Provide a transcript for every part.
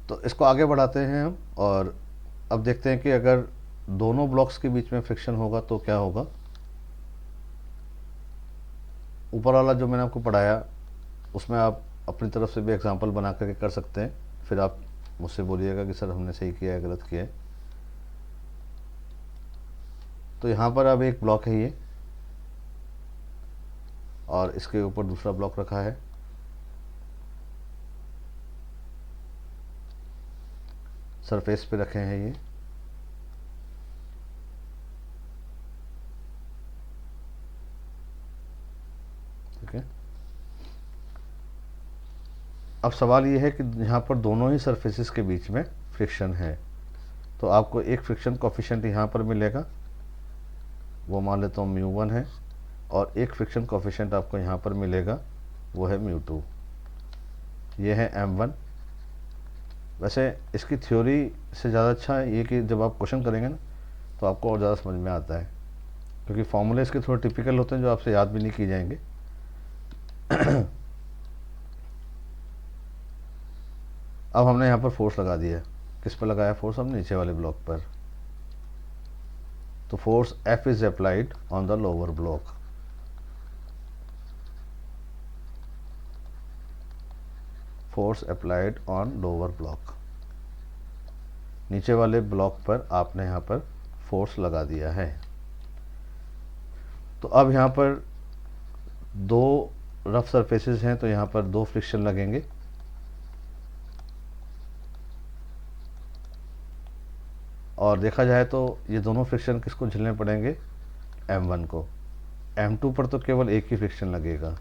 तो इसको आगे बढ़ाते हैं हम, और अब देखते हैं कि अगर दोनों ब्लॉक्स के बीच में फ्रिक्शन होगा तो क्या होगा। ऊपर वाला जो मैंने आपको पढ़ाया उसमें आप अपनी तरफ से भी एग्जांपल बना करके कर सकते हैं, फिर आप मुझसे बोलिएगा कि सर हमने सही किया है गलत किया है। तो यहाँ पर अब एक ब्लॉक है ये, और इसके ऊपर दूसरा ब्लॉक रखा है। सरफेस पे रखे हैं ये। ठीक है। अब सवाल ये है कि यहाँ पर दोनों ही सरफेसेस के बीच में फ्रिक्शन है, तो आपको एक फ्रिक्शन कोफिशिएंट यहाँ पर मिलेगा, वो मान लेता हूँ μ1 है, और एक फ्रिक्शन कोफिशिएंट आपको यहाँ पर मिलेगा, वो है μ2। ये है m1। वैसे इसकी थ्योरी से ज़्यादा अच्छा है ये कि जब आप क्वेश्चन करेंगे ना तो आपको और ज़्यादा समझ में आता है, क्योंकि फॉर्मूले इसके थोड़े टिपिकल होते हैं जो आपसे याद भी नहीं किए जाएंगे। अब हमने यहाँ पर फोर्स लगा दिया। किस पर लगाया फोर्स? हमने नीचे वाले ब्लॉक पर। तो force F is applied on the lower block. Force applied on lower block, नीचे वाले ब्लॉक पर आपने यहाँ पर फोर्स लगा दिया है। तो अब यहाँ पर दो रफ सरफेसेस हैं, तो यहाँ पर दो फ्रिक्शन लगेंगे। और देखा जाए तो ये दोनों फ्रिक्शन किसको झेलने पड़ेंगे? m1 को। m2 पर तो केवल एक ही फ्रिक्शन लगेगा।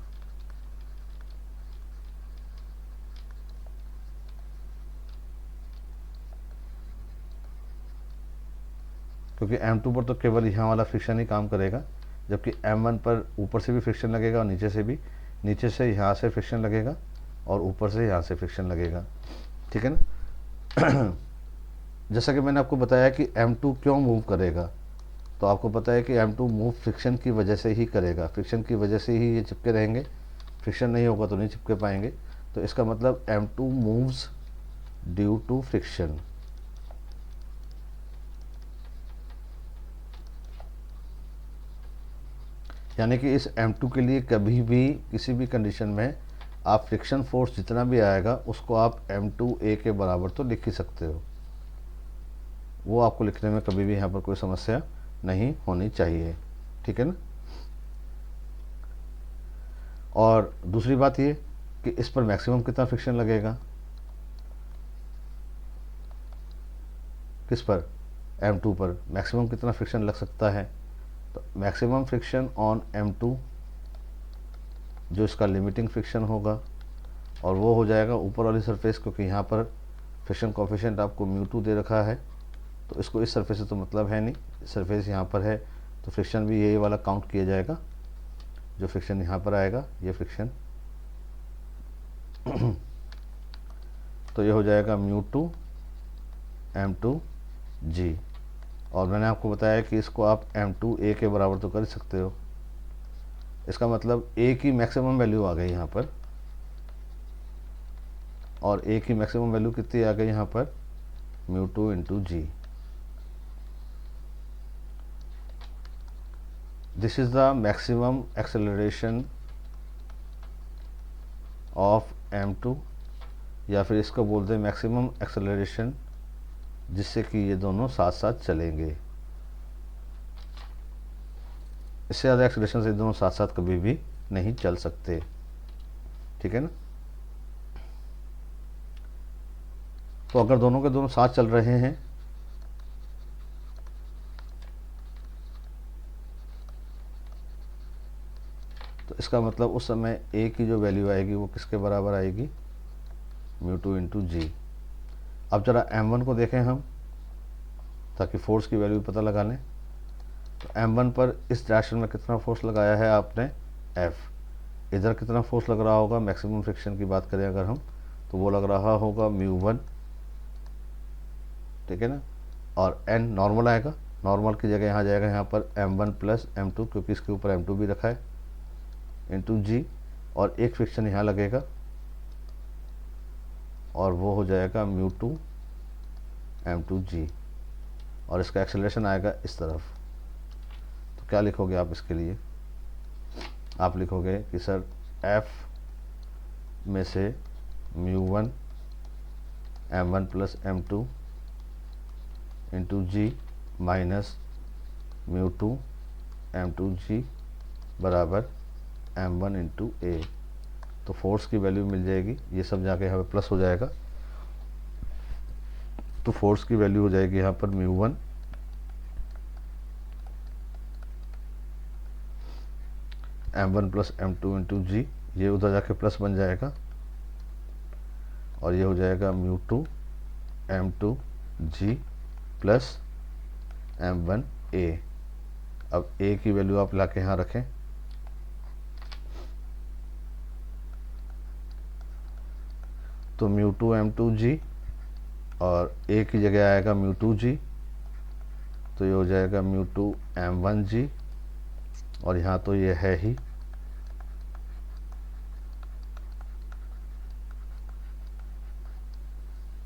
क्योंकि m2 पर तो केवल यहाँ वाला फ्रिक्शन ही काम करेगा, जबकि m1 पर ऊपर से भी फ्रिक्शन लगेगा और नीचे से भी। नीचे से यहाँ से फ्रिक्शन लगेगा और ऊपर से यहाँ से फ्रिक्शन लगेगा। ठीक है ना। जैसा कि मैंने आपको बताया कि m2 क्यों मूव करेगा, तो आपको पता है कि m2 मूव फ्रिक्शन की वजह से ही करेगा। फ्रिक्शन की वजह से ही ये चिपके रहेंगे, फ्रिक्शन नहीं होगा तो नहीं चिपके पाएंगे। तो इसका मतलब m2 moves due to friction. यानी कि इस m2 के लिए कभी भी किसी भी कंडीशन में आप फ्रिक्शन फोर्स जितना भी आएगा उसको आप m2a के बराबर तो लिख ही सकते हो। वो आपको लिखने में कभी भी यहाँ पर कोई समस्या नहीं होनी चाहिए। ठीक है ना। और दूसरी बात ये कि इस पर मैक्सिमम कितना फ्रिक्शन लगेगा? किस पर? m2 पर मैक्सिमम कितना फ्रिक्शन लग सकता है? तो मैक्सिमम फ्रिक्शन ऑन m2 जो इसका लिमिटिंग फ्रिक्शन होगा, और वो हो जाएगा ऊपर वाली सरफेस, क्योंकि यहाँ पर फ्रिक्शन कोफिशिएंट आपको μ2 दे रखा है, तो इसको इस सरफेस से तो मतलब है नहीं। सरफेस यहाँ पर है तो फ्रिक्शन भी यही वाला काउंट किया जाएगा। जो फ्रिक्शन यहाँ पर आएगा ये फ्रिक्शन तो ये हो जाएगा μ2 m2g। और मैंने आपको बताया कि इसको आप m2a के बराबर तो कर सकते हो। इसका मतलब a की मैक्सिमम वैल्यू आ गई यहाँ पर, और a की मैक्सिमम वैल्यू कितनी आ गई यहाँ पर? μ2 into g. This is the maximum acceleration of m2, या फिर इसको बोल दें मैक्सिमम एक्सेलरेशन जिससे कि ये दोनों साथ साथ चलेंगे। इससे ज़्यादा एक्सेलरेशन से दोनों साथ साथ कभी भी नहीं चल सकते। ठीक है ना। तो अगर दोनों के दोनों साथ चल रहे हैं तो इसका मतलब उस समय a की जो वैल्यू आएगी वो किसके बराबर आएगी? μ2 इंटू जी। अब जरा m1 को देखें हम, ताकि फोर्स की वैल्यू पता लगा लें। तो m1 पर इस डायरेक्शन में कितना फोर्स लगाया है आपने? F। इधर कितना फोर्स लग रहा होगा? मैक्सिमम फ्रिक्शन की बात करें अगर हम, तो वो लग रहा होगा μ1। ठीक है ना। और n नॉर्मल आएगा, नॉर्मल की जगह यहाँ जाएगा यहाँ पर m1 प्लस m2, क्योंकि इसके ऊपर m2 भी रखा है, इंटू जी। और एक फ्रिक्शन यहाँ लगेगा, और वो हो जाएगा म्यू टू m2g, और इसका एक्सेलरेशन आएगा इस तरफ। तो क्या लिखोगे आप इसके लिए? आप लिखोगे कि सर f में से μ1 m1 प्लस m2 इंटू जी माइनस μ2 m2g बराबर m1 इंटू ए। तो फोर्स की वैल्यू मिल जाएगी, ये सब जाके यहाँ पे प्लस हो जाएगा। तो फोर्स की वैल्यू हो जाएगी यहाँ पर μ1 m1 प्लस m2 इंटू जी, ये उधर जाके प्लस बन जाएगा, और ये हो जाएगा μ2 m2g प्लस m1a। अब a की वैल्यू आप लाके यहाँ रखें, तो μ2 m2g और a की जगह आएगा μ2g, तो ये हो जाएगा μ2 m1g, और यहाँ तो ये है ही।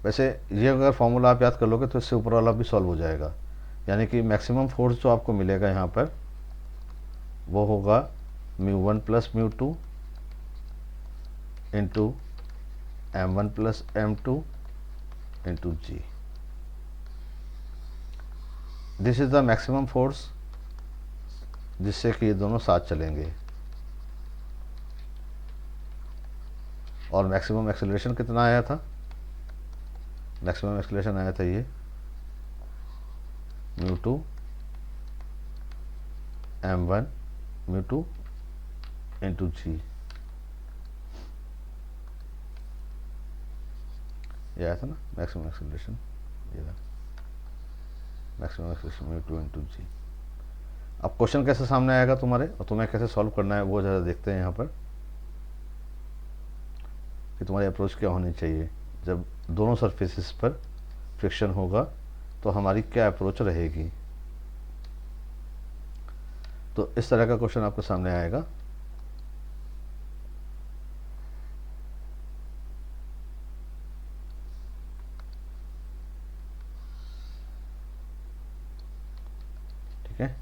वैसे ये अगर फॉर्मूला आप याद कर लोगे तो इससे ऊपर वाला भी सॉल्व हो जाएगा, यानी कि मैक्सिमम फोर्स जो आपको मिलेगा यहाँ पर वो होगा μ1 plus μ2 into m1 plus m2 into g. This is the maximum force जिससे कि ये दोनों साथ चलेंगे। और मैक्सिमम एक्सेलरेशन कितना आया था? मैक्सिमम एक्सेलरेशन आया था ये μ2 m1 μ2 इंटू जी, ये आया था ना मैक्सिमम एक्सेलरेशन, ये मैक्सिमम एक्सेलरेशन μ2 इंटू जी। अब क्वेश्चन कैसे सामने आएगा तुम्हारे और तुम्हें कैसे सॉल्व करना है वो ज़रा देखते हैं यहाँ पर कि तुम्हारी अप्रोच क्या होनी चाहिए। जब दोनों सरफेसेस पर फ्रिक्शन होगा तो हमारी क्या अप्रोच रहेगी। तो इस तरह का क्वेश्चन आपके सामने आएगा। ठीक है,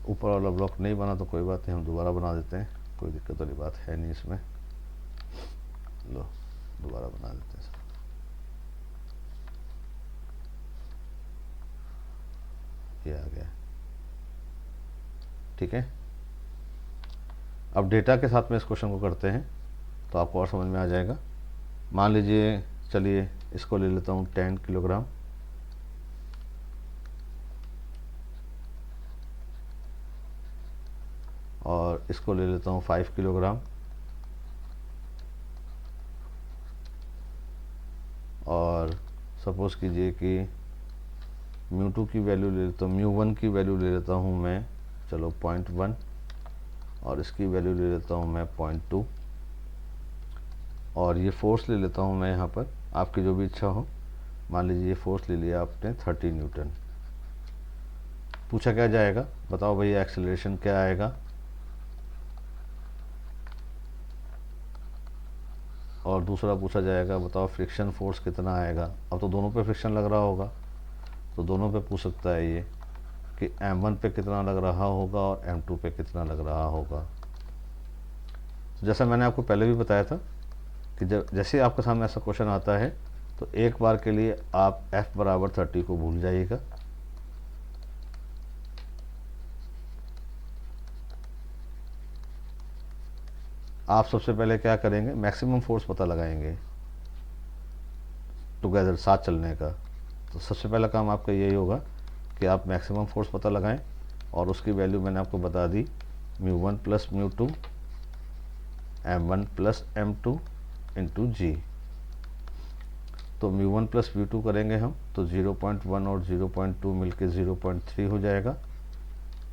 ऊपर वाला ब्लॉक नहीं बना तो कोई बात नहीं, हम दोबारा बना देते हैं, कोई दिक्कत वाली बात है नहीं इसमें। लो दोबारा बना देते हैं। ये आ गया, ठीक है। अब डेटा के साथ में इस क्वेश्चन को करते हैं तो आपको और समझ में आ जाएगा। मान लीजिए, चलिए इसको ले लेता हूँ 10 किलोग्राम, और इसको ले लेता हूँ 5 किलोग्राम, और सपोज़ कीजिए कि μ2 की वैल्यू ले लेता हूँ, μ1 की वैल्यू ले लेता हूँ मैं, चलो 0.1, और इसकी वैल्यू ले लेता हूँ मैं 0.2, और ये फोर्स ले लेता हूँ मैं यहाँ पर, आपकी जो भी इच्छा हो। मान लीजिए ये फोर्स ले लिया आपने 30 न्यूटन। पूछा क्या जाएगा, बताओ भैया एक्सेलरेशन क्या आएगा, और दूसरा पूछा जाएगा बताओ फ्रिक्शन फोर्स कितना आएगा। अब तो दोनों पे फ्रिक्शन लग रहा होगा, तो दोनों पे पूछ सकता है ये कि m1 पे कितना लग रहा होगा और m2 पे कितना लग रहा होगा। जैसा मैंने आपको पहले भी बताया था कि जैसे आपके सामने ऐसा क्वेश्चन आता है तो एक बार के लिए आप f बराबर 30 को भूल जाइएगा, आप सबसे पहले क्या करेंगे, मैक्सिमम फोर्स पता लगाएंगे टुगेदर, साथ चलने का। तो सबसे पहला काम आपका यही होगा कि आप मैक्सिमम फोर्स पता लगाएं, और उसकी वैल्यू मैंने आपको बता दी, μ1 plus μ2 m1 plus m2 into g. तो μ1 प्लस μ2 करेंगे हम तो 0.1 और 0.2 मिलके 0.3 हो जाएगा,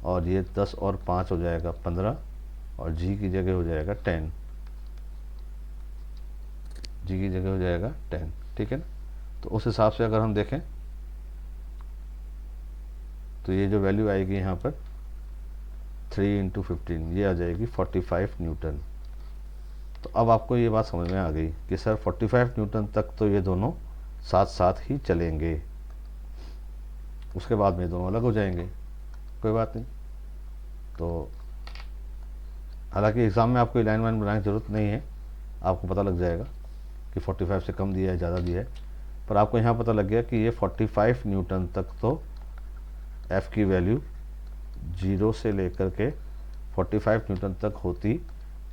और ये 10 और 5 हो जाएगा 15, और जी की जगह हो जाएगा 10, जी की जगह हो जाएगा 10, ठीक है ना। तो उस हिसाब से अगर हम देखें तो ये जो वैल्यू आएगी यहाँ पर 3 × 15, ये आ जाएगी 45 न्यूटन। तो अब आपको ये बात समझ में आ गई कि सर 45 न्यूटन तक तो ये दोनों साथ साथ ही चलेंगे, उसके बाद में ये दोनों अलग हो जाएंगे, कोई बात नहीं। तो हालांकि एग्ज़ाम में आपको लाइन वाइन बनाने की ज़रूरत नहीं है, आपको पता लग जाएगा कि 45 से कम दिया है ज़्यादा दिया है, पर आपको यहाँ पता लग गया कि ये 45 न्यूटन तक तो F की वैल्यू 0 से लेकर के 45 न्यूटन तक होती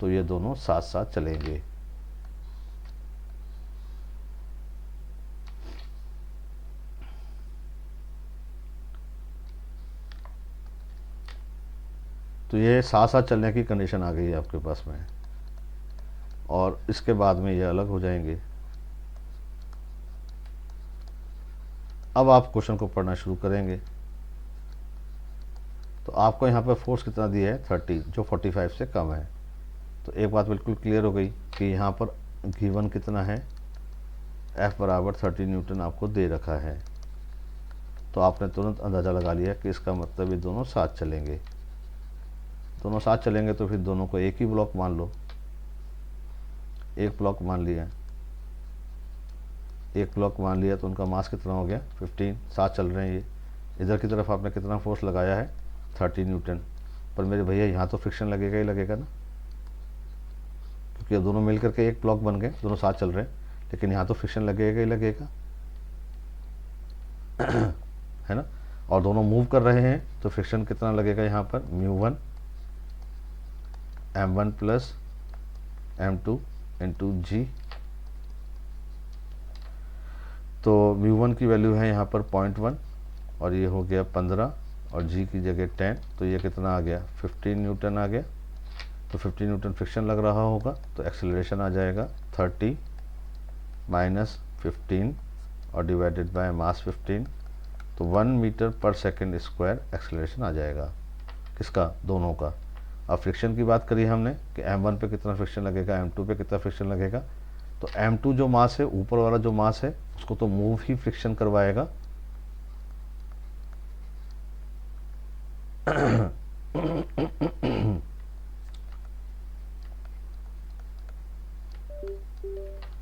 तो ये दोनों साथ साथ चलेंगे। तो ये साथ साथ चलने की कंडीशन आ गई है आपके पास में, और इसके बाद में ये अलग हो जाएंगे। अब आप क्वेश्चन को पढ़ना शुरू करेंगे। तो आपको यहाँ पर फोर्स कितना दिया है 30, जो 45 से कम है। तो एक बात बिल्कुल क्लियर हो गई कि यहाँ पर गिवन कितना है, F बराबर 30 न्यूटन आपको दे रखा है। तो आपने तुरंत अंदाज़ा लगा लिया कि इसका मतलब ये दोनों साथ चलेंगे। दोनों साथ चलेंगे तो फिर दोनों को एक ही ब्लॉक मान लो, एक ब्लॉक मान लिया, एक ब्लॉक मान लिया तो उनका मास कितना हो गया 15, साथ चल रहे हैं ये। इधर की तरफ आपने कितना फोर्स लगाया है 30 न्यूटन, पर मेरे भैया यहाँ तो फ्रिक्शन लगेगा ही लगेगा ना, क्योंकि दोनों मिल करके एक ब्लॉक बन गए, दोनों साथ चल रहे हैं, लेकिन यहाँ तो फ्रिक्शन लगेगा ही लगेगा है ना। और दोनों मूव कर रहे हैं तो फ्रिक्शन कितना लगेगा यहाँ पर μ1 m1 plus m2 into g. तो μ1 की वैल्यू है यहाँ पर 0.1 और ये हो गया 15 और जी की जगह 10, तो ये कितना आ गया 15 न्यूटन आ गया। तो 15 न्यूटन फ्रिक्शन लग रहा होगा, तो एक्सेलरेशन आ जाएगा 30 माइनस 15 और डिवाइडेड बाय मास 15, तो 1 मीटर पर सेकंड स्क्वायर एक्सेलरेशन आ जाएगा। किसका, दोनों का। अब फ्रिक्शन की बात करी हमने कि m1 पे कितना फ्रिक्शन लगेगा, m2 पे कितना फ्रिक्शन लगेगा। तो m2 जो मास है, ऊपर वाला जो मास है, उसको तो मूव ही फ्रिक्शन करवाएगा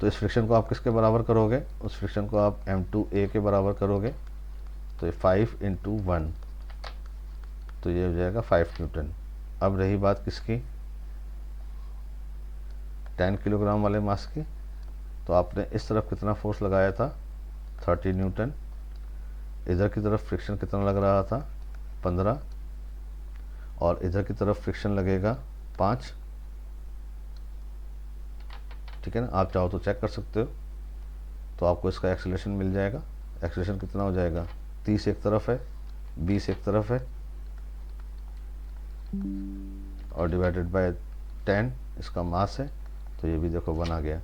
तो इस फ्रिक्शन को आप किसके बराबर करोगे, उस फ्रिक्शन को आप m2a के बराबर करोगे, तो ये 5 इंटू 1, तो ये हो जाएगा 5 न्यूटन। अब रही बात किसकी, 10 किलोग्राम वाले मास की। तो आपने इस तरफ कितना फोर्स लगाया था 30 न्यूटन, इधर की तरफ फ्रिक्शन कितना लग रहा था 15, और इधर की तरफ फ्रिक्शन लगेगा 5। ठीक है ना, आप चाहो तो चेक कर सकते हो। तो आपको इसका एक्सेलरेशन मिल जाएगा। एक्सेलरेशन कितना हो जाएगा, 30 एक तरफ है, 20 एक तरफ है, और डिवाइडेड बाय 10 इसका मास है, तो ये भी देखो 1 आ गया।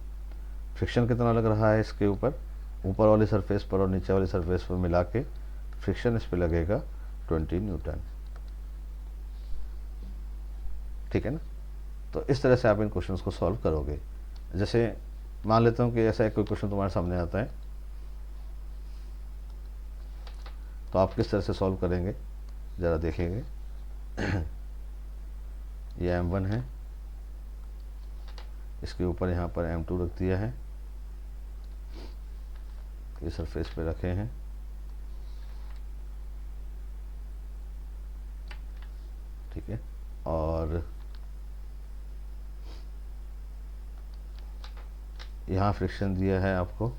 फ्रिक्शन कितना लग रहा है इसके ऊपर, ऊपर वाली सरफेस पर और नीचे वाली सरफेस पर मिला के फ्रिक्शन इस पर लगेगा 20 न्यूटन। ठीक है ना। तो इस तरह से आप इन क्वेश्चंस को सॉल्व करोगे। जैसे मान लेता हूँ कि ऐसा एक कोई क्वेश्चन तुम्हारे सामने आता है, तो आप किस तरह से सॉल्व करेंगे ज़रा देखेंगे। ये m1 है, इसके ऊपर यहाँ पर m2 रख दिया है, ये सरफेस पे रखे हैं, ठीक है। और यहाँ फ्रिक्शन दिया है आपको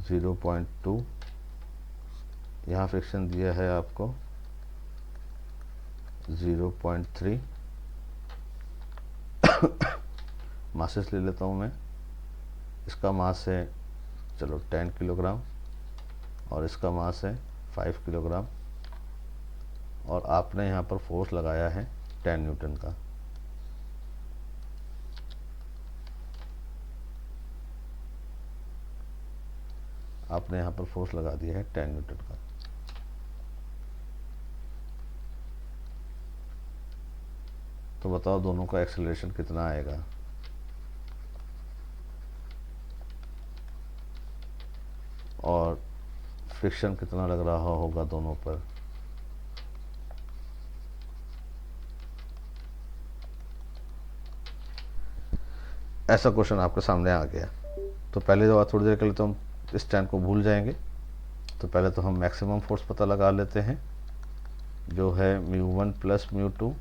0.2, यहाँ फ्रिक्शन दिया है आपको 0.3। मासेस ले लेता हूँ मैं, इसका मास है चलो 10 किलोग्राम और इसका मास है 5 किलोग्राम, और आपने यहाँ पर फोर्स लगाया है 10 न्यूटन का। आपने यहाँ पर फोर्स लगा दिया है 10 न्यूटन का। तो बताओ दोनों का एक्सेलरेशन कितना आएगा। और फ्रिक्शन कितना लग रहा होगा दोनों पर। ऐसा क्वेश्चन आपके सामने आ गया। तो पहले जो थोड़ी देर के लिए तो हम इस स्टैंड को भूल जाएंगे। तो पहले तो हम मैक्सिमम फोर्स पता लगा लेते हैं, जो है μ1 प्लस μ2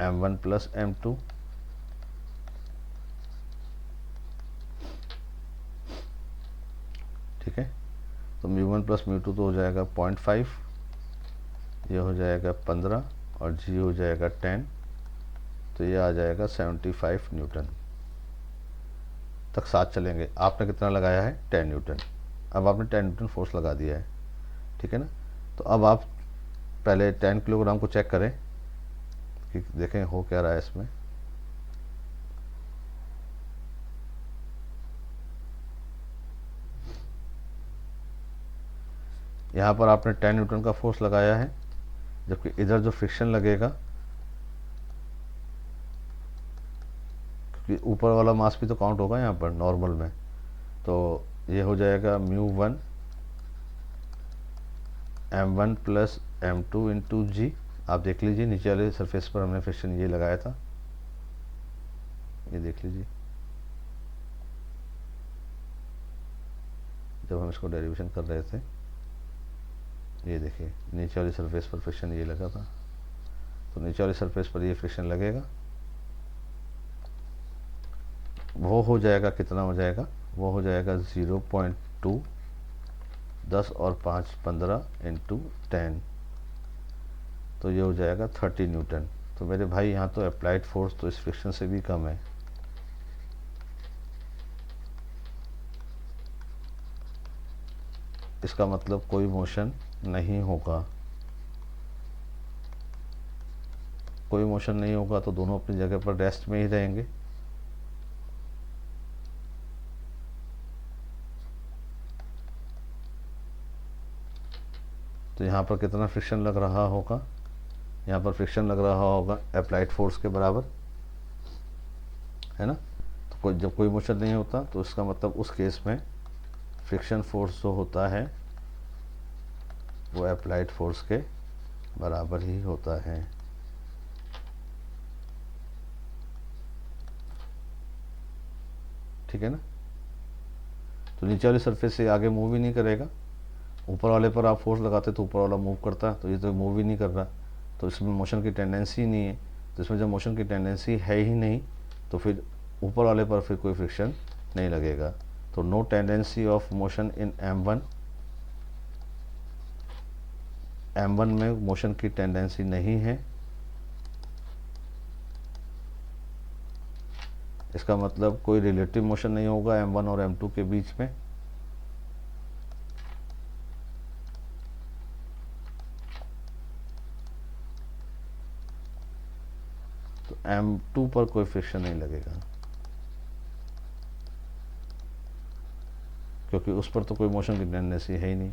m1 प्लस m2 ठीक है। तो μ1 प्लस μ2 तो हो जाएगा 0.5, ये हो जाएगा 15 और g हो जाएगा 10, तो ये आ जाएगा 75 न्यूटन तक साथ चलेंगे। आपने कितना लगाया है 10 न्यूटन। अब आपने 10 न्यूटन फोर्स लगा दिया है, ठीक है ना। तो अब आप पहले 10 किलोग्राम को चेक करें कि देखें हो क्या रहा है इसमें। यहाँ पर आपने 10 न्यूटन का फोर्स लगाया है, जबकि इधर जो फ्रिक्शन लगेगा, क्योंकि ऊपर वाला मास भी तो काउंट होगा यहाँ पर नॉर्मल में, तो ये हो जाएगा μ1 m1 प्लस m2 इंटू जी। आप देख लीजिए नीचे वाले सरफेस पर हमने फ्रिक्शन ये लगाया था, ये देख लीजिए जब हम इसको डेरिवेशन कर रहे थे, ये देखिए नीचे वाली सरफेस पर फ्रिक्शन ये लगा था। तो नीचे वाली सरफेस पर ये फ्रिक्शन लगेगा, वो हो जाएगा कितना हो जाएगा, वो हो जाएगा 0.2, 10 और 5 15 इंटू 10, तो ये हो जाएगा 30 न्यूटन। तो मेरे भाई यहाँ तो अप्लाइड फोर्स तो इस फ्रिक्शन से भी कम है। इसका मतलब कोई मोशन नहीं होगा। कोई मोशन नहीं होगा तो दोनों अपनी जगह पर रेस्ट में ही रहेंगे। तो यहाँ पर कितना फ्रिक्शन लग रहा होगा, यहाँ पर फ्रिक्शन लग रहा होगा अप्लाइड फोर्स के बराबर, है ना। तो कोई जब कोई मोशन नहीं होता तो इसका मतलब उस केस में फ्रिक्शन फोर्स जो होता है वो अप्लाइड फोर्स के बराबर ही होता है। ठीक है ना। तो नीचे वाली सरफेस से आगे मूव ही नहीं करेगा। ऊपर वाले पर आप फोर्स लगाते तो ऊपर वाला मूव करता, तो ये तो मूव ही नहीं कर रहा, तो इसमें मोशन की टेंडेंसी ही नहीं है। तो इसमें जब मोशन की टेंडेंसी है ही नहीं तो फिर ऊपर वाले पर फिर कोई फ्रिक्शन नहीं लगेगा। तो no tendency of motion in m1, m1 में मोशन की टेंडेंसी नहीं है। इसका मतलब कोई रिलेटिव मोशन नहीं होगा m1 और m2 के बीच में। तो m2 पर कोई फ्रिक्शन नहीं लगेगा, क्योंकि उस पर तो कोई मोशन की टेंडेंसी है ही नहीं।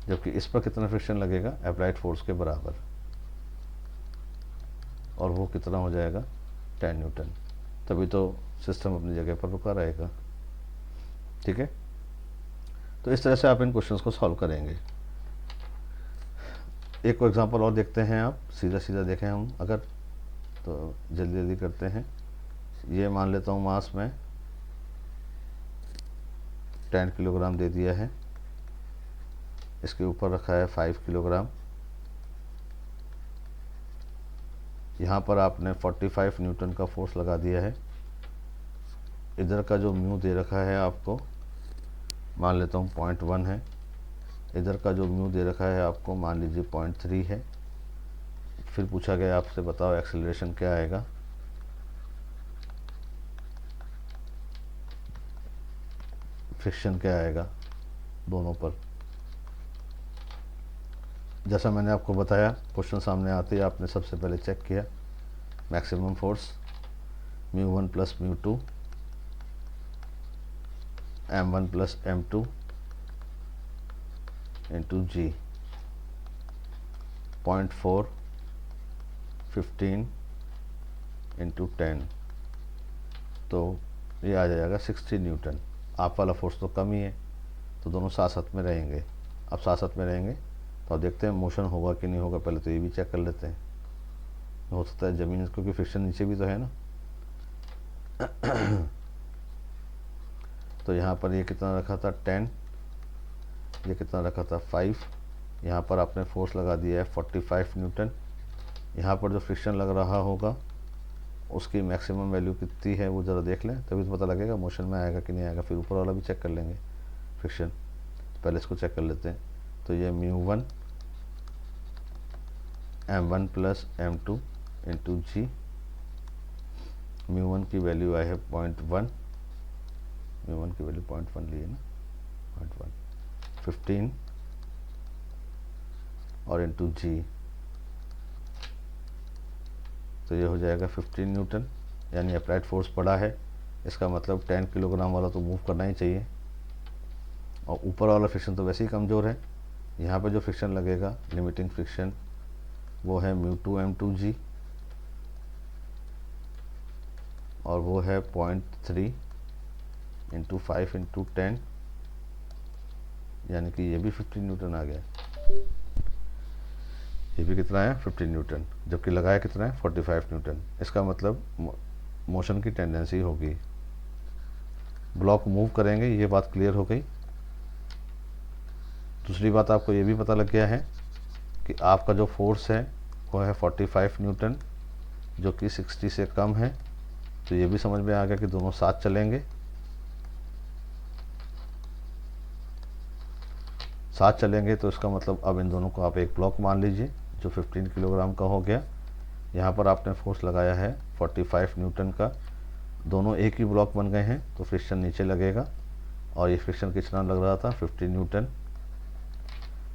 जबकि इस पर कितना फ्रिक्शन लगेगा अप्लाइड फोर्स के बराबर, और वो कितना हो जाएगा 10 न्यूटन। तभी तो सिस्टम अपनी जगह पर रुका रहेगा। ठीक है। तो इस तरह से आप इन क्वेश्चंस को सॉल्व करेंगे। एक को एग्जांपल और देखते हैं, आप सीधा सीधा देखें हम अगर, तो जल्दी जल्दी करते हैं। ये मान लेता हूँ मास में 10 किलोग्राम दे दिया है, इसके ऊपर रखा है 5 किलोग्राम। यहाँ पर आपने 45 न्यूटन का फोर्स लगा दिया है। इधर का जो म्यू दे रखा है आपको, मान लेता हूँ 0.1 है। इधर का जो म्यू दे रखा है आपको मान लीजिए 0.3 है। फिर पूछा गया आपसे बताओ एक्सेलरेशन क्या आएगा। फ्रिक्शन क्या आएगा दोनों पर। जैसा मैंने आपको बताया क्वेश्चन सामने आते ही आपने सबसे पहले चेक किया maximum force μ1 plus μ2 m1 plus m2 into g 0.4 15 into 10, तो ये आ जाएगा 60 न्यूटन। आप वाला फोर्स तो कम ही है, तो दोनों साथ साथ में रहेंगे। अब साथ साथ में रहेंगे तो अब देखते हैं मोशन होगा कि नहीं होगा। पहले तो ये भी चेक कर लेते हैं, हो सकता है ज़मीन, क्योंकि फ्रिक्शन नीचे भी तो है ना। तो यहाँ पर ये कितना रखा था 10, ये कितना रखा था 5, यहाँ पर आपने फोर्स लगा दिया है 45 न्यूटन। यहाँ पर जो फ्रिक्शन लग रहा होगा उसकी मैक्सिमम वैल्यू कितनी है वो ज़रा देख लें, तभी तो पता लगेगा मोशन में आएगा कि नहीं आएगा। फिर ऊपर वाला भी चेक कर लेंगे फ्रिक्शन, पहले इसको चेक कर लेते हैं। तो ये μ1 m1 plus m2 into g, μ1 की वैल्यू आई है 0.1, μ1 की वैल्यू 0.1 ली है ना, 0.1, 15 और इंटू जी, तो ये हो जाएगा 15 न्यूटन। यानी अप्लाइड फोर्स पड़ा है, इसका मतलब 10 किलोग्राम वाला तो मूव करना ही चाहिए। और ऊपर वाला फ्रिक्शन तो वैसे ही कमज़ोर है। यहाँ पे जो फ्रिक्शन लगेगा लिमिटिंग फ्रिक्शन वो है μ2 m2g, और वो है 0.3 इंटू 5 इंटू 10, यानी कि ये भी 15 न्यूटन आ गया। ये भी कितना है 15 न्यूटन, जबकि लगाया कितना है 45 न्यूटन। इसका मतलब मोशन की टेंडेंसी होगी, ब्लॉक मूव करेंगे, ये बात क्लियर हो गई। दूसरी बात आपको ये भी पता लग गया है कि आपका जो फोर्स है वो है 45 न्यूटन, जो कि 60 से कम है। तो ये भी समझ में आ गया कि दोनों साथ चलेंगे। साथ चलेंगे तो इसका मतलब अब इन दोनों को आप एक ब्लॉक मान लीजिए जो 15 किलोग्राम का हो गया। यहाँ पर आपने फोर्स लगाया है 45 न्यूटन का, दोनों एक ही ब्लॉक बन गए हैं, तो फ्रिक्शन नीचे लगेगा। और ये फ्रिक्शन कितना लग रहा था 15 न्यूटन,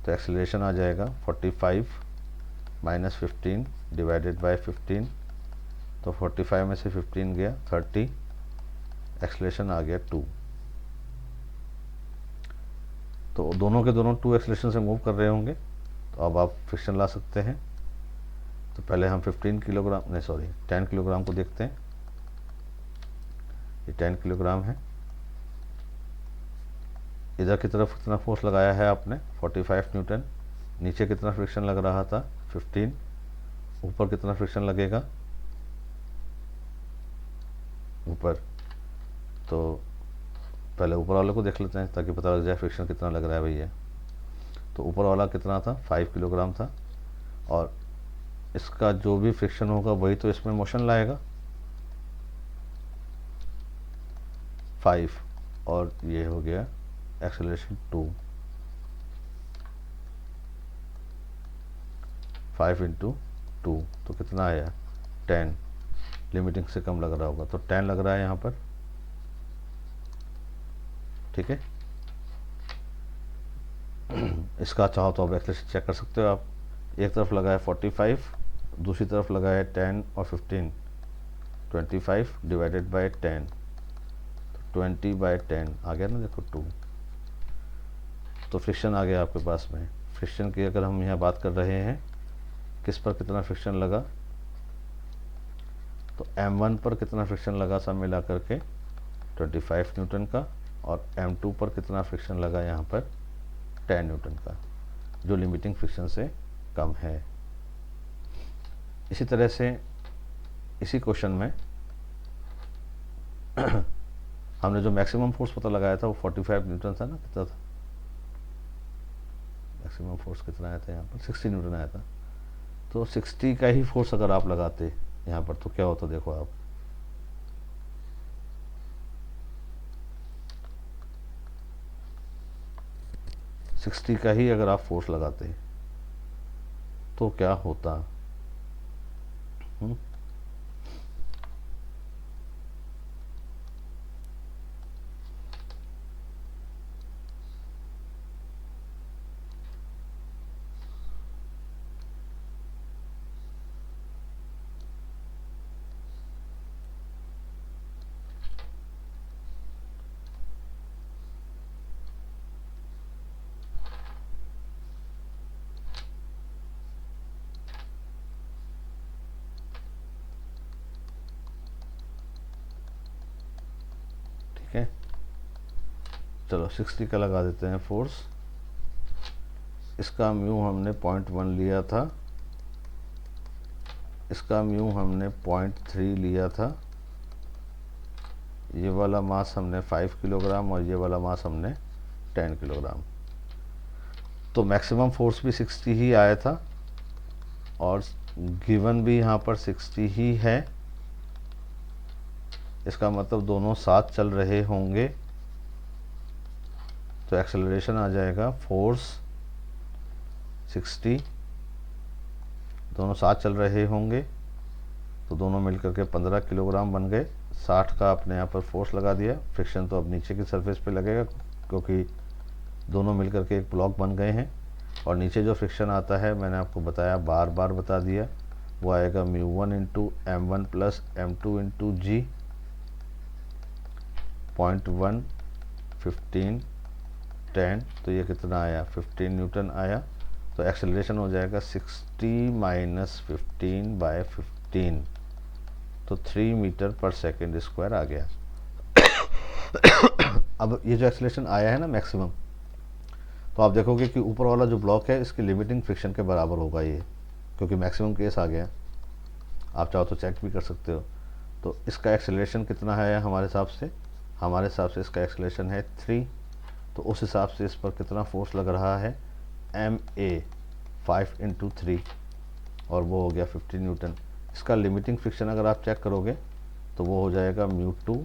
तो एक्सेलरेशन आ जाएगा 45 माइनस 15 डिवाइडेड बाय 15, तो 45 में से 15 गया 30, एक्सेलरेशन आ गया 2। तो दोनों के दोनों 2 एक्सेलरेशन से मूव कर रहे होंगे, तो अब आप फ्रिक्शन ला सकते हैं। तो पहले हम 15 किलोग्राम नहीं सॉरी 10 किलोग्राम को देखते हैं। ये 10 किलोग्राम है, इधर की तरफ कितना फोर्स लगाया है आपने 45 न्यूटन, नीचे कितना फ्रिक्शन लग रहा था 15, ऊपर कितना फ्रिक्शन लगेगा ऊपर। तो पहले ऊपर वाले को देख लेते हैं ताकि पता लग जाए फ्रिक्शन कितना लग रहा है भैया। तो ऊपर वाला कितना था 5 किलोग्राम था, और इसका जो भी फ्रिक्शन होगा वही तो इसमें मोशन लाएगा 5, और ये हो गया एक्सेलरेशन 2, 5 इंटू 2, तो कितना आया 10, लिमिटिंग से कम लग रहा होगा तो 10 लग रहा है यहाँ पर। ठीक है, इसका चाहो तो आप एक्सेलरेशन चेक कर सकते हो आप। एक तरफ लगा है 45, दूसरी तरफ लगा है 10 और 15, 25 डिवाइडेड बाय 10, 20/10 आ गया ना, देखो 2। तो फ्रिक्शन आ गया आपके पास में। फ्रिक्शन की अगर हम यहाँ बात कर रहे हैं किस पर कितना फ्रिक्शन लगा, तो m1 पर कितना फ्रिक्शन लगा सब मिला करके 25 न्यूटन का, और m2 पर कितना फ्रिक्शन लगा यहाँ पर 10 न्यूटन का, जो लिमिटिंग फ्रिक्शन से कम है। इसी तरह से इसी क्वेश्चन में हमने जो मैक्सिमम फोर्स पता लगाया था वो 45 न्यूटन था ना, कितना था मैक्सिमम फोर्स, कितना आया था यहाँ पर 60 न्यूटन आया था। तो 60 का ही फोर्स अगर आप लगाते यहाँ पर तो क्या होता देखो आप, सिक्सटी का ही अगर आप फोर्स लगाते तो क्या होता। ठीक है, चलो 60 का लगा देते हैं फोर्स। इसका म्यू हमने 0.1 लिया था, इसका म्यू हमने 0.3 लिया था, ये वाला मास हमने 5 किलोग्राम और ये वाला मास हमने 10 किलोग्राम। तो मैक्सिमम फोर्स भी 60 ही आया था और गिवन भी यहाँ पर 60 ही है। इसका मतलब दोनों साथ चल रहे होंगे, तो एक्सेलरेशन आ जाएगा फोर्स 60, दोनों साथ चल रहे होंगे तो दोनों मिलकर के 15 किलोग्राम बन गए। 60 का आपने यहाँ पर फोर्स लगा दिया, फ्रिक्शन तो अब नीचे की सरफेस पे लगेगा क्योंकि दोनों मिलकर के एक ब्लॉक बन गए हैं। और नीचे जो फ्रिक्शन आता है मैंने आपको बताया, बार बार बता दिया, वो आएगा μ1 into m1 plus m2 into जी। 0.1 15 10, तो ये कितना आया 15 न्यूटन आया। तो एक्सेलरेशन हो जाएगा 60 माइनस 15 बाय 15, तो 3 मीटर पर सेकेंड स्क्वायर आ गया। अब ये जो एक्सेलरेशन आया है ना मैक्सिमम, तो आप देखोगे कि ऊपर वाला जो ब्लॉक है इसकी लिमिटिंग फ्रिक्शन के बराबर होगा ये, क्योंकि मैक्सिमम केस आ गया। आप चाहो तो चेक भी कर सकते हो। तो इसका एक्सेलरेशन कितना है हमारे हिसाब से, हमारे हिसाब से इसका एक्सेलरेशन है 3। तो उस हिसाब से इस पर कितना फोर्स लग रहा है, MA 5 इंटू 3, और वो हो गया 50 न्यूटन। इसका लिमिटिंग फ्रिक्शन अगर आप चेक करोगे तो वो हो जाएगा μ2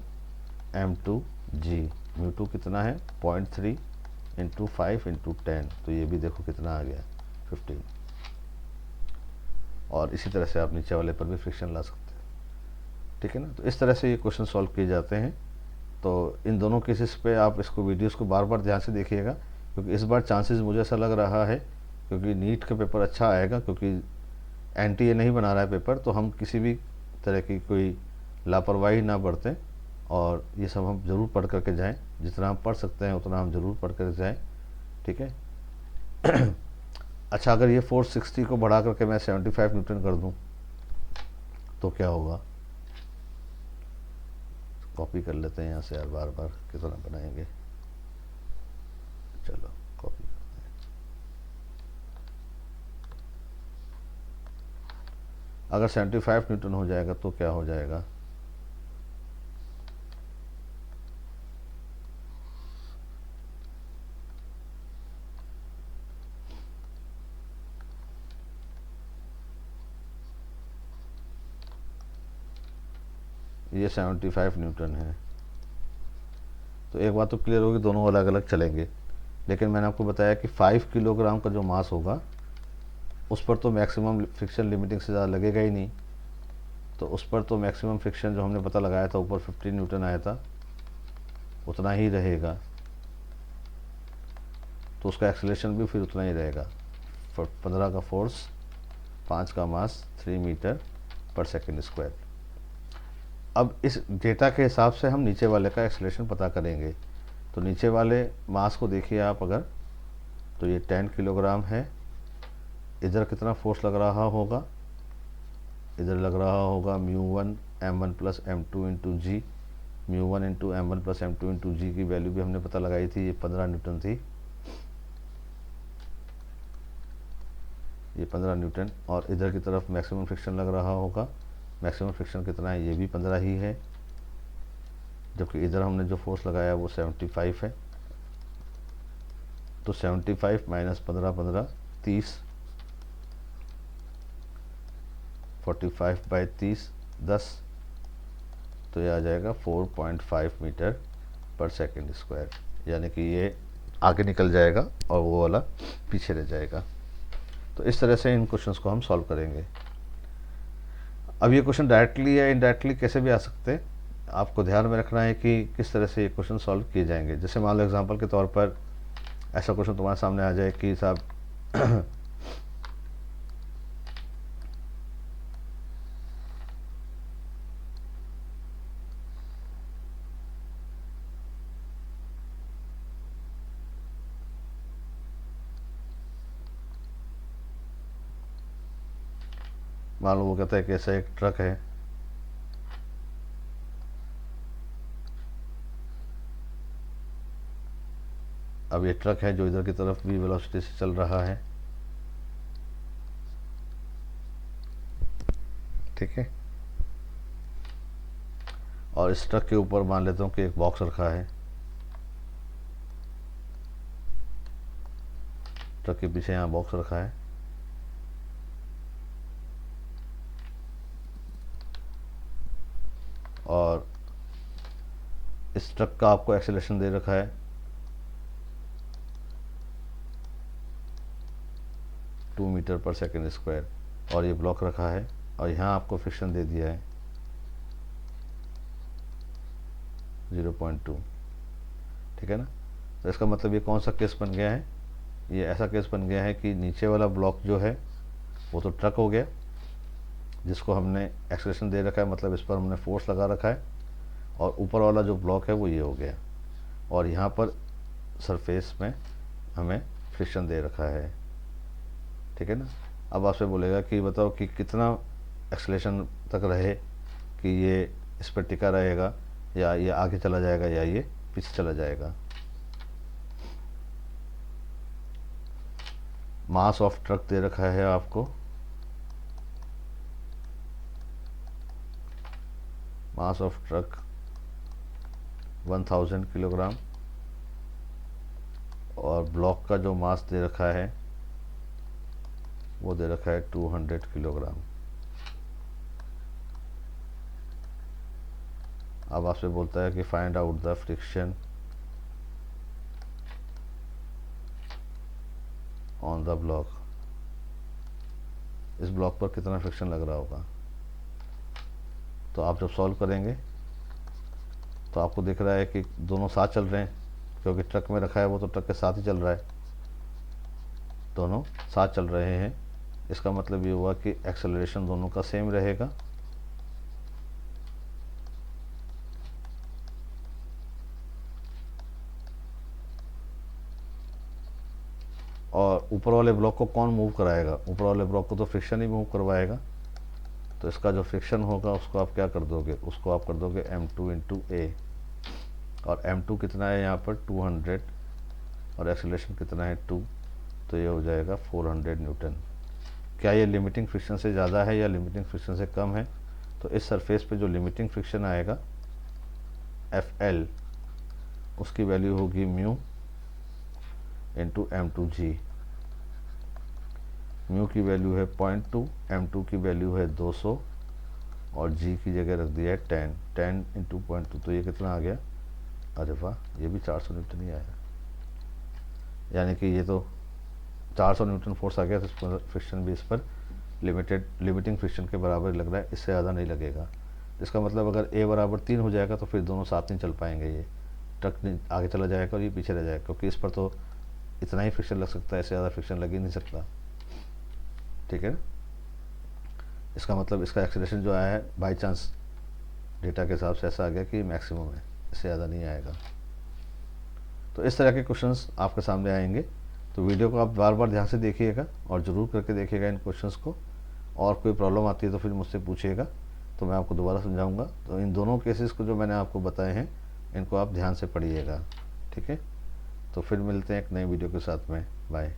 m2g। μ2 कितना है 0.3 इंटू 5 इंटू 10, तो ये भी देखो कितना आ गया 15। और इसी तरह से आप नीचे वाले पर भी फ्रिक्शन ला सकते हैं, ठीक है ना। तो इस तरह से ये क्वेश्चन सॉल्व किए जाते हैं। तो इन दोनों केसेस पे आप इसको वीडियोस को बार बार ध्यान से देखिएगा, क्योंकि इस बार चांसेस मुझे ऐसा लग रहा है क्योंकि नीट का पेपर अच्छा आएगा, क्योंकि NTA नहीं बना रहा है पेपर, तो हम किसी भी तरह की कोई लापरवाही ना बरतें और ये सब हम ज़रूर पढ़ करके जाएं। जितना हम पढ़ सकते हैं उतना हम ज़रूर पढ़ कर जाएं, ठीक है। अच्छा, अगर ये फोर्स 60 को बढ़ा करके मैं 75 न्यूटन कर दूं तो क्या होगा, कॉपी कर लेते हैं यहाँ से यार, बार बार कितना बनाएंगे। चलो कॉपी करते हैं। अगर 75 न्यूटन हो जाएगा तो क्या हो जाएगा, ये 75 न्यूटन है। तो एक बात तो क्लियर होगी, दोनों अलग अलग चलेंगे, लेकिन मैंने आपको बताया कि 5 किलोग्राम का जो मास होगा उस पर तो मैक्सिमम फ्रिक्शन लिमिटिंग से ज़्यादा लगेगा ही नहीं। तो उस पर तो मैक्सिमम फ्रिक्शन जो हमने पता लगाया था ऊपर 15 न्यूटन आया था, उतना ही रहेगा। तो उसका एक्सेलरेशन भी फिर उतना ही रहेगा, 15 का फोर्स, 5 का मास, 3 मीटर पर सेकेंड स्क्वायर। अब इस डेटा के हिसाब से हम नीचे वाले का एक्सेलरेशन पता करेंगे। तो नीचे वाले मास को देखिए आप अगर, तो ये 10 किलोग्राम है। इधर कितना फोर्स लग रहा होगा, इधर लग रहा होगा μ1 m1 plus m2 into g. μ1 into m1 plus m2 into g की वैल्यू भी हमने पता लगाई थी, ये 15 न्यूटन थी, ये 15 न्यूटन। और इधर की तरफ मैक्सिमम फ्रिक्शन लग रहा होगा, मैक्सिमम फ्रिक्शन कितना है, ये भी 15 ही है, जबकि इधर हमने जो फोर्स लगाया वो 75 है। तो 75 माइनस 15, 15 30, 45 बाई 30 10, तो ये आ जाएगा 4.5 मीटर पर सेकेंड स्क्वायर, यानी कि ये आगे निकल जाएगा और वो वाला पीछे रह जाएगा। तो इस तरह से इन क्वेश्चंस को हम सॉल्व करेंगे। अब ये क्वेश्चन डायरेक्टली या इनडायरेक्टली कैसे भी आ सकते हैं, आपको ध्यान में रखना है कि किस तरह से ये क्वेश्चन सॉल्व किए जाएंगे। जैसे मान लो एग्जांपल के तौर पर ऐसा क्वेश्चन तुम्हारे सामने आ जाए कि साहब मान लो वो कहता है कि ऐसा एक ट्रक है, अब ये ट्रक है जो इधर की तरफ भी वेलोसिटी से चल रहा है, ठीक है। और इस ट्रक के ऊपर मान लेता हूँ कि एक बॉक्स रखा है, ट्रक के पीछे यहाँ बॉक्स रखा है, और इस ट्रक का आपको एक्सेलरेशन दे रखा है 2 मीटर पर सेकेंड स्क्वायर, और ये ब्लॉक रखा है, और यहाँ आपको फ्रिक्शन दे दिया है 0.2, ठीक है ना। तो इसका मतलब ये कौन सा केस बन गया है, ये ऐसा केस बन गया है कि नीचे वाला ब्लॉक जो है वो तो ट्रक हो गया जिसको हमने एक्सेलरेशन दे रखा है, मतलब इस पर हमने फोर्स लगा रखा है, और ऊपर वाला जो ब्लॉक है वो ये हो गया, और यहाँ पर सरफेस में हमें फ्रिक्शन दे रखा है, ठीक है ना। अब आपसे बोलेगा कि बताओ कि कितना एक्सेलरेशन तक रहे कि ये इस पर टिका रहेगा, या ये आगे चला जाएगा, या ये पीछे चला जाएगा। मास ऑफ ट्रक दे रखा है आपको, मास ऑफ ट्रक 1000 किलोग्राम, और ब्लॉक का जो मास दे रखा है वो दे रखा है 200 किलोग्राम। अब आपसे बोलता है कि find out the friction on the block, इस ब्लॉक पर कितना फ्रिक्शन लग रहा होगा। तो आप जब सॉल्व करेंगे तो आपको दिख रहा है कि दोनों साथ चल रहे हैं, क्योंकि ट्रक में रखा है वो तो ट्रक के साथ ही चल रहा है, दोनों साथ चल रहे हैं। इसका मतलब ये हुआ कि एक्सेलरेशन दोनों का सेम रहेगा, और ऊपर वाले ब्लॉक को कौन मूव कराएगा, ऊपर वाले ब्लॉक को तो फ्रिक्शन ही मूव करवाएगा। तो इसका जो फ्रिक्शन होगा उसको आप क्या कर दोगे, उसको आप कर दोगे m2 इंटू ए, और m2 कितना है यहाँ पर 200, और एक्सेलरेशन कितना है 2, तो ये हो जाएगा 400 न्यूटन। क्या ये लिमिटिंग फ्रिक्शन से ज़्यादा है या लिमिटिंग फ्रिक्शन से कम है। तो इस सरफेस पे जो लिमिटिंग फ्रिक्शन आएगा FL, उसकी वैल्यू होगी म्यू इंटू m2g। म्यू की वैल्यू है 0.2, m2 की वैल्यू है 200, और g की जगह रख दिया है 10 इंटू 0.2, तो ये कितना आ गया, अरे वाह, ये भी 400 न्यूटन ही आया, यानी कि ये तो 400 न्यूटन फोर्स आ गया। तो फ्रिक्शन भी इस पर लिमिटिंग फ्रिक्शन के बराबर लग रहा है, इससे ज़्यादा नहीं लगेगा। इसका मतलब अगर a बराबर 3 हो जाएगा तो फिर दोनों साथ नहीं चल पाएंगे, ये ट्रक आगे चला जाएगा और ये पीछे रह जाएगा, क्योंकि इस पर तो इतना ही फ्रिक्शन लग सकता है, इससे ज़्यादा फ्रिक्शन लग ही नहीं सकता, ठीक है ना। इसका मतलब इसका एक्सेलरेशन जो आया है बाई चांस डेटा के हिसाब से ऐसा आ गया कि मैक्सिमम है, इससे ज़्यादा नहीं आएगा। तो इस तरह के क्वेश्चंस आपके सामने आएंगे, तो वीडियो को आप बार बार ध्यान से देखिएगा और ज़रूर करके देखिएगा इन क्वेश्चंस को, और कोई प्रॉब्लम आती है तो फिर मुझसे पूछिएगा, तो मैं आपको दोबारा समझाऊंगा। तो इन दोनों केसेस को जो मैंने आपको बताए हैं इनको आप ध्यान से पढ़िएगा, ठीक है। तो फिर मिलते हैं एक नए वीडियो के साथ में, बाय।